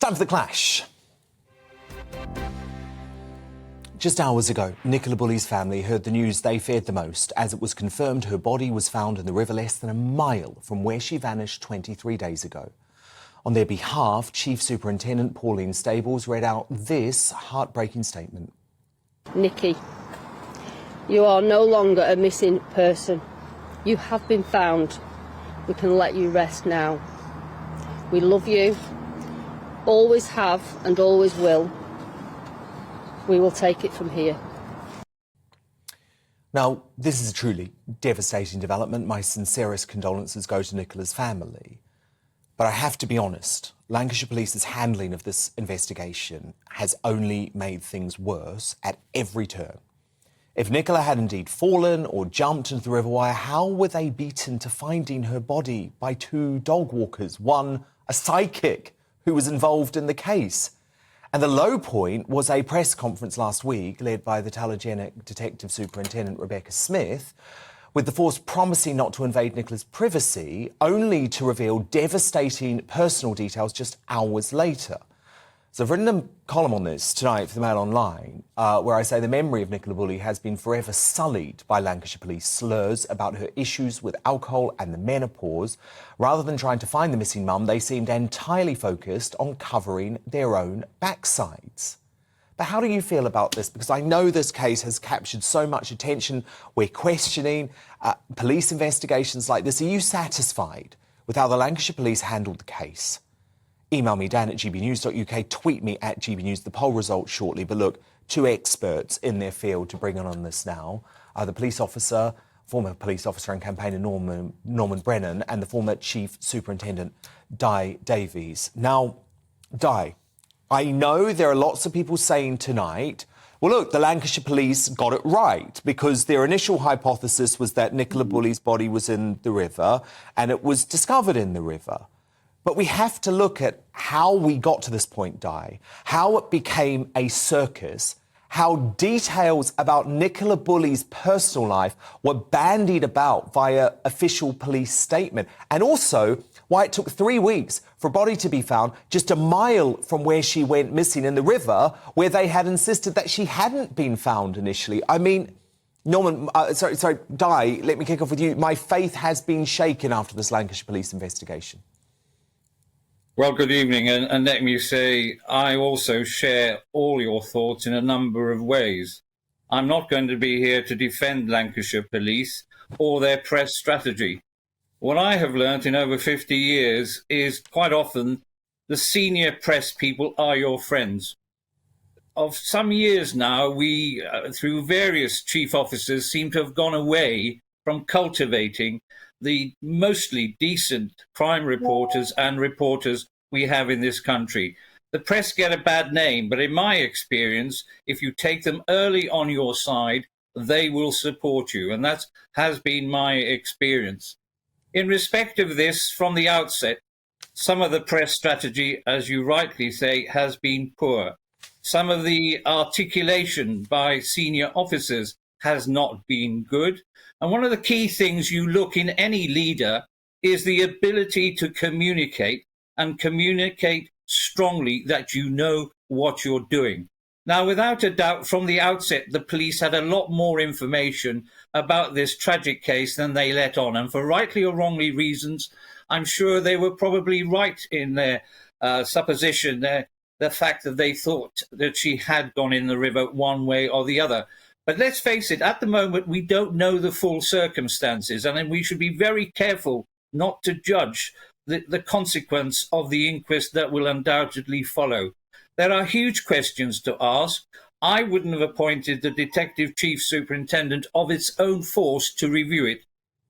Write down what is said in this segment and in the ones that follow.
Time for the clash. Just hours ago, Nicola Bulley's family heard the news they feared the most as it was confirmed her body was found in the river less than a mile from where she vanished 23 days ago. On their behalf, Chief Superintendent Pauline Stables read out this heartbreaking statement. Nikki, you are no longer a missing person. You have been found. We can let you rest now. We love you, always have and always will. We will take it from here. Now, this is a truly devastating development. My sincerest condolences go to Nicola's family. But I have to be honest, Lancashire Police's handling of this investigation has only made things worse at every turn. If Nicola had indeed fallen or jumped into the river wire, how were they beaten to finding her body by two dog walkers, one a psychic who was involved in the case? And the low point was a press conference last week led by the telegenic Detective Superintendent Rebecca Smith, with the force promising not to invade Nicola's privacy, only to reveal devastating personal details just hours later. So I've written a column on this tonight for the Mail Online, where I say the memory of Nicola Bulley has been forever sullied by Lancashire Police slurs about her issues with alcohol and the menopause. Rather than trying to find the missing mum, they seemed entirely focused on covering their own backsides. But how do you feel about this? Because I know this case has captured so much attention. We're questioning police investigations like this. Are you satisfied with how the Lancashire Police handled the case? Email me, dan@gbnews.uk, tweet me @gbnews. The poll results shortly. But look, two experts in their field to bring on this now. The police officer, former police officer and campaigner Norman Brennan, and the former Chief Superintendent, Davies. Now, I know there are lots of people saying tonight, well, look, the Lancashire Police got it right because their initial hypothesis was that Nicola Bulley's body was in the river and it was discovered in the river. But we have to look at how we got to this point, how it became a circus, how details about Nicola Bulley's personal life were bandied about via official police statement, and also why it took 3 weeks for a body to be found just a mile from where she went missing in the river, where they had insisted that she hadn't been found initially. I mean, Norman, Di, let me kick off with you. My faith has been shaken after this Lancashire Police investigation. Well, good evening, and let me say I also share all your thoughts in a number of ways. I'm not going to be here to defend Lancashire Police or their press strategy. What I have learnt in over 50 years is quite often the senior press people are your friends. Of some years now, we, through various chief officers, seem to have gone away from cultivating the mostly decent crime reporters and reporters we have in this country. The press get a bad name, but in my experience, if you take them early on your side, they will support you. And that has been my experience. In respect of this, from the outset, some of the press strategy, as you rightly say, has been poor. Some of the articulation by senior officers has not been good. And one of the key things you look in any leader is the ability to communicate and communicate strongly that you know what you're doing. Now, without a doubt, from the outset, the police had a lot more information about this tragic case than they let on. And for rightly or wrongly reasons, I'm sure they were probably right in their supposition, the fact that they thought that she had gone in the river one way or the other. But let's face it, at the moment, we don't know the full circumstances, and then we should be very careful not to judge the consequence of the inquest that will undoubtedly follow. There are huge questions to ask. I wouldn't have appointed the Detective Chief Superintendent of its own force to review it.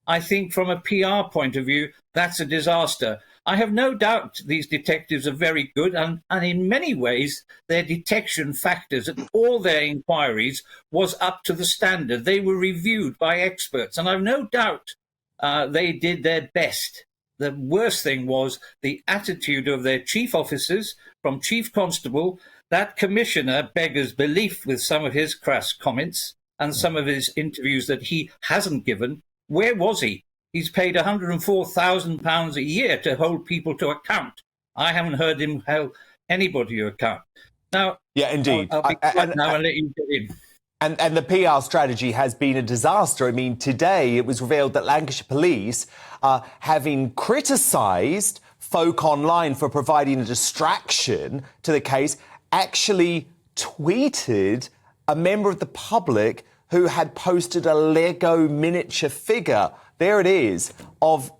I think from a PR point of view, that's a disaster. I have no doubt these detectives are very good, and in many ways, their detection factors at all their inquiries was up to the standard. They were reviewed by experts, and I've no doubt they did their best. The worst thing was the attitude of their chief officers, from Chief Constable. That commissioner beggars belief with some of his crass comments and some of his interviews that he hasn't given. Where was he? He's paid £104,000 a year to hold people to account. I haven't heard him hold anybody who can. Now, Yeah, indeed. I'll be quiet now and let you get in. And the PR strategy has been a disaster. I mean, today it was revealed that Lancashire Police, having criticised folk online for providing a distraction to the case, actually tweeted a member of the public who had posted a Lego miniature figure, there it is, of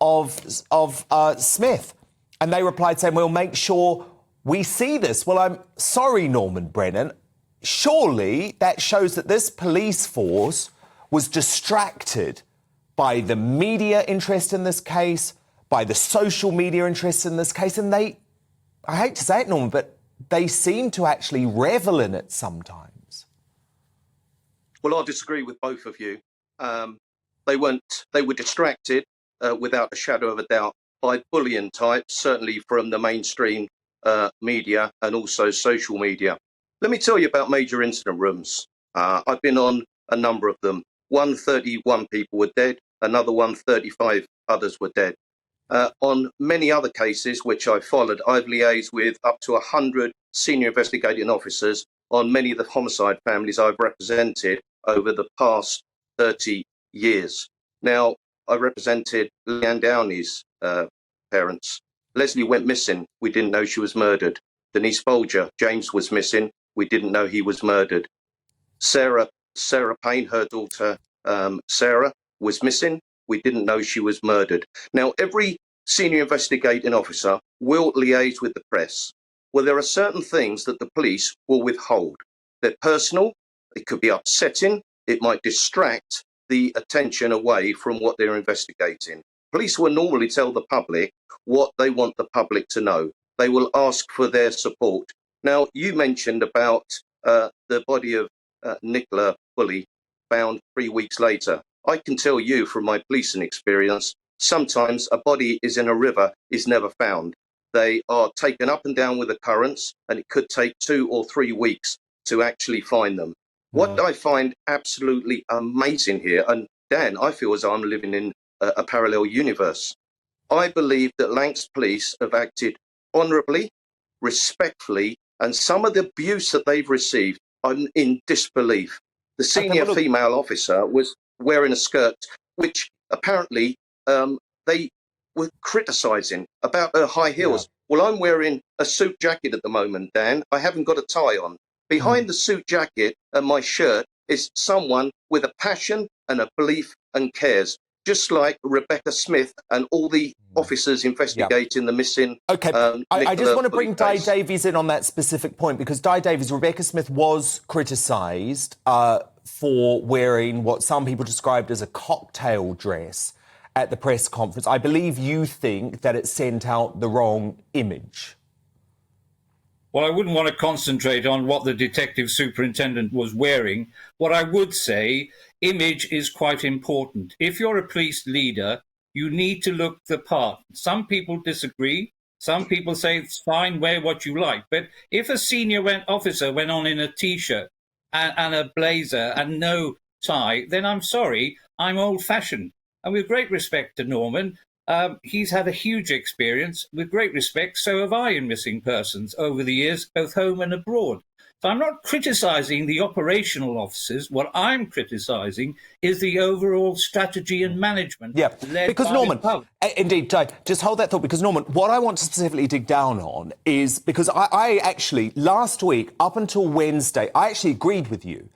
Smith. And they replied saying, we'll make sure we see this. Well, I'm sorry, Norman Brennan. Surely that shows that this police force was distracted by the media interest in this case, by the social media interest in this case, and I hate to say it, Norman, but they seem to actually revel in it sometimes. Well, I disagree with both of you. They were distracted without a shadow of a doubt by bullying types, certainly from the mainstream media and also social media. Let me tell you about major incident rooms. I've been on a number of them. 131 people were dead, another 135 others were dead. On many other cases which I followed, I've liaised with up to 100 senior investigating officers on many of the homicide families I've represented over the past 30 years. Now, I represented Leanne Downey's parents. Leslie went missing. We didn't know she was murdered. Denise Folger, James was missing. We didn't know he was murdered. Sarah Payne, her daughter, Sarah, was missing. We didn't know she was murdered. Now, every senior investigating officer will liaise with the press. Well, there are certain things that the police will withhold. They're personal. It could be upsetting. It might distract the attention away from what they're investigating. Police will normally tell the public what they want the public to know. They will ask for their support. Now, you mentioned about the body of Nicola Bulley found 3 weeks later. I can tell you from my policing experience, sometimes a body is in a river, is never found. They are taken up and down with the currents, and it could take 2 or 3 weeks to actually find them. What I find absolutely amazing here, and Dan, I feel as I'm living in a parallel universe. I believe that Lancs Police have acted honourably, respectfully, and some of the abuse that they've received, I'm in disbelief. The senior female officer was wearing a skirt, which apparently they were criticising about her high heels. Yeah. Well, I'm wearing a suit jacket at the moment, Dan. I haven't got a tie on. Behind the suit jacket and my shirt is someone with a passion and a belief and cares, just like Rebecca Smith and all the officers investigating the missing. OK, I just want to bring Di Davies in on that specific point, because Di Davies, Rebecca Smith was criticised for wearing what some people described as a cocktail dress at the press conference. I believe you think that it sent out the wrong image. Well, I wouldn't want to concentrate on what the detective superintendent was wearing. What I would say, image is quite important. If you're a police leader, you need to look the part. Some people disagree. Some people say it's fine, wear what you like. But if a senior officer went on in a T-shirt and a blazer and no tie, then I'm sorry, I'm old-fashioned. And with great respect to Norman, he's had a huge experience. With great respect, so have I in missing persons over the years, both home and abroad. So I'm not criticising the operational officers. What I'm criticising is the overall strategy and management. Yeah, because Norman, indeed, just hold that thought, because Norman, what I want to specifically dig down on is, because I actually, last week, up until Wednesday, I actually agreed with you.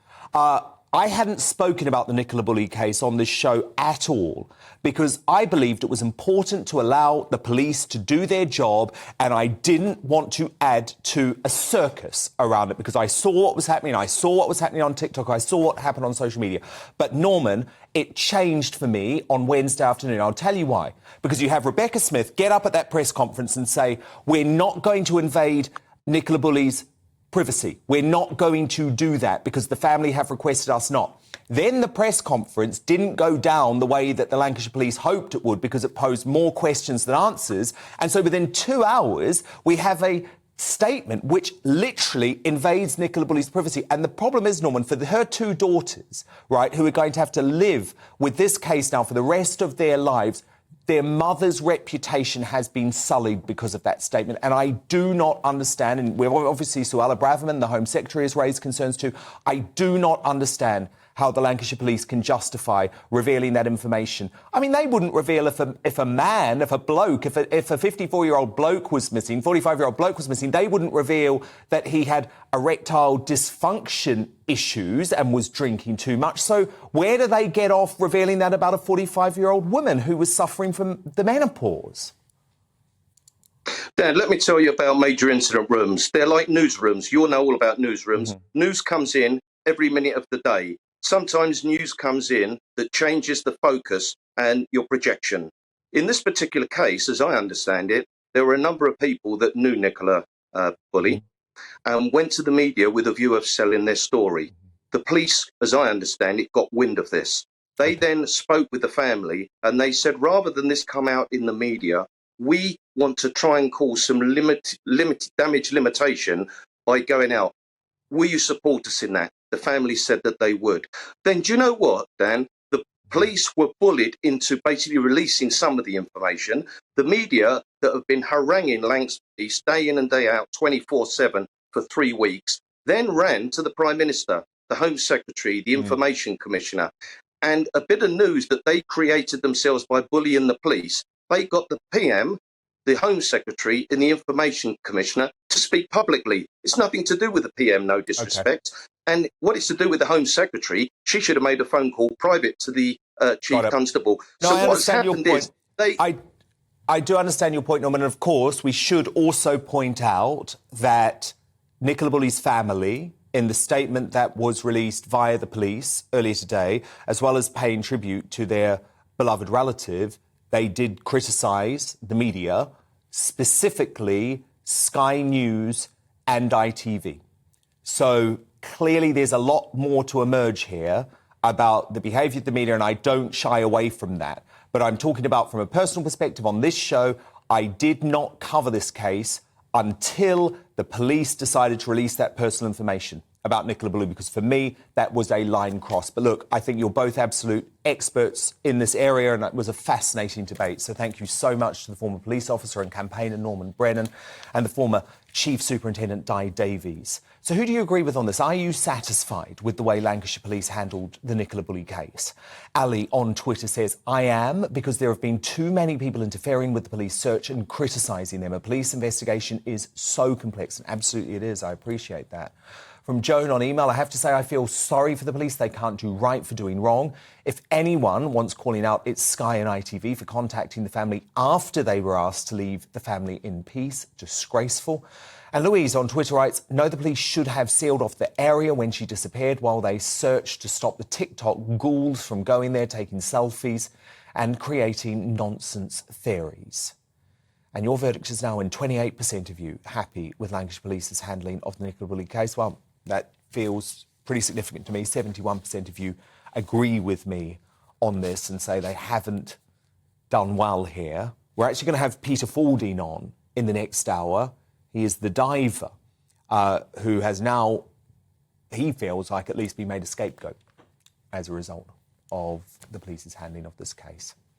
I hadn't spoken about the Nicola Bulley case on this show at all, because I believed it was important to allow the police to do their job, and I didn't want to add to a circus around it, because I saw what was happening. I saw what was happening on TikTok. I saw what happened on social media. But Norman, it changed for me on Wednesday afternoon. I'll tell you why. Because you have Rebecca Smith get up at that press conference and say, we're not going to invade Nicola Bulley's privacy. We're not going to do that because the family have requested us not. Then the press conference didn't go down the way that the Lancashire Police hoped it would, because it posed more questions than answers. And so within 2 hours, we have a statement which literally invades Nicola Bulley's privacy. And the problem is, Norman, for her 2 daughters, right, who are going to have to live with this case now for the rest of their lives, their mother's reputation has been sullied because of that statement. And I do not understand, and we've obviously Suella Braverman, the Home Secretary, has raised concerns too. I do not understand how the Lancashire Police can justify revealing that information. I mean, they wouldn't reveal if a bloke, if a 54-year-old bloke was missing, 45-year-old bloke was missing, they wouldn't reveal that he had erectile dysfunction issues and was drinking too much. So where do they get off revealing that about a 45-year-old woman who was suffering from the menopause? Dan, let me tell you about major incident rooms. They're like newsrooms. You'll know all about newsrooms. Mm-hmm. News comes in every minute of the day. Sometimes news comes in that changes the focus and your projection. In this particular case, as I understand it, there were a number of people that knew Nicola Bulley and went to the media with a view of selling their story. The police, as I understand it, got wind of this. They then spoke with the family and they said, rather than this come out in the media, we want to try and cause some damage limitation by going out. Will you support us in that? The family said that they would. Then do you know what, Dan? The police were bullied into basically releasing some of the information. The media that have been haranguing Lancs Police day in and day out, 24/7 for 3 weeks, then ran to the Prime Minister, the Home Secretary, the Information Commissioner, and a bit of news that they created themselves by bullying the police. They got the PM, the Home Secretary and the Information Commissioner to speak publicly. It's nothing to do with the PM, no disrespect. Okay. And what it's to do with the Home Secretary, she should have made a phone call private to the Chief Constable. No, so what's happened is I do understand your point, Norman, and of course we should also point out that Nicola Bulley's family, in the statement that was released via the police earlier today, as well as paying tribute to their beloved relative, they did criticise the media, specifically Sky News and ITV. So clearly there's a lot more to emerge here about the behaviour of the media, and I don't shy away from that. But I'm talking about from a personal perspective on this show, I did not cover this case until the police decided to release that personal information about Nicola Bulley, because for me, that was a line cross. But look, I think you're both absolute experts in this area, and it was a fascinating debate. So thank you so much to the former police officer and campaigner Norman Brennan and the former Chief Superintendent Davies. So who do you agree with on this? Are you satisfied with the way Lancashire Police handled the Nicola Bulley case? Ali on Twitter says, I am, because there have been too many people interfering with the police search and criticising them. A police investigation is so complex, and absolutely it is. I appreciate that. From Joan on email, I have to say I feel sorry for the police. They can't do right for doing wrong. If anyone wants calling out, it's Sky and ITV for contacting the family after they were asked to leave the family in peace. Disgraceful. And Louise on Twitter writes, no, the police should have sealed off the area when she disappeared while they searched to stop the TikTok ghouls from going there, taking selfies and creating nonsense theories. And your verdict is now in 28% of you happy with Lancashire Police's handling of the Nicola Bulley case. Well, that feels pretty significant to me. 71% of you agree with me on this and say they haven't done well here. We're actually going to have Peter Falding on in the next hour. He is the diver who has now, he feels like, at least been made a scapegoat as a result of the police's handling of this case.